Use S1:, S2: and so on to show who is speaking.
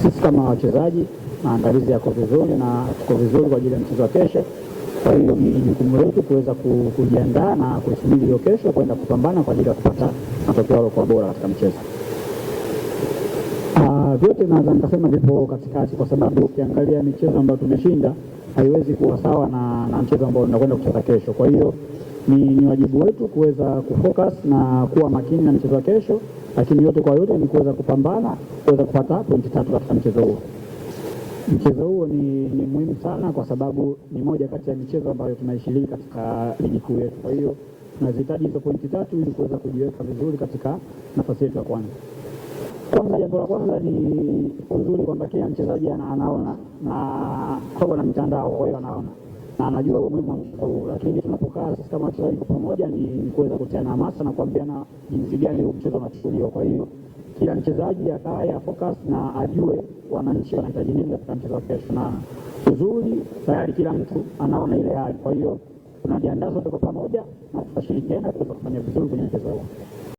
S1: Sisi kama wachezaji maandalizi yako vizuri na tuko vizuri kwa ajili ya mchezo wa kesho. Kwa hiyo ni jukumu letu kuweza kujiandaa na kusubiri hiyo kesho kwenda kupambana kwa ajili ya kupata matokeo yaliyo bora katika mchezo. Vyote naweza nikasema vipo katikati, kwa sababu ukiangalia michezo ambayo tumeshinda haiwezi kuwa sawa na mchezo ambao tunakwenda kucheza kesho. Kwa hiyo ni wajibu wetu kuweza kufocus na kuwa makini na mchezo wa kesho, lakini yote kwa yote ni kuweza kupambana, kuweza kupata pointi 3 katika mchezo huo. Mchezo huo ni muhimu sana, kwa sababu ni moja kati ya michezo ambayo tunaishiriki katika ligi kuu yetu. Kwa hiyo tunahitaji hizo pointi 3 ili kuweza kujiweka vizuri katika nafasi yetu ya kwanza. Jambo la kwanza ni uzuri kwamba kila mchezaji anaona na kutoka na mitandao, kwa hiyo anaona na anajua umuhimu wa mchezo huu. Lakini tunapokaa sisi kama wachezaji pamoja ni kuweza kutiana hamasa na kuambiana jinsi gani huu mchezo unachukuliwa. Kwa hiyo kila mchezaji akae focus na ajue wananchi wanahitaji nini katika mchezo wa kesho, na uzuri tayari kila mtu anaona ile hali. Kwa hiyo tunajiandaa sote kwa pamoja na tutashirikiana kufanya vizuri kwenye mchezo huu.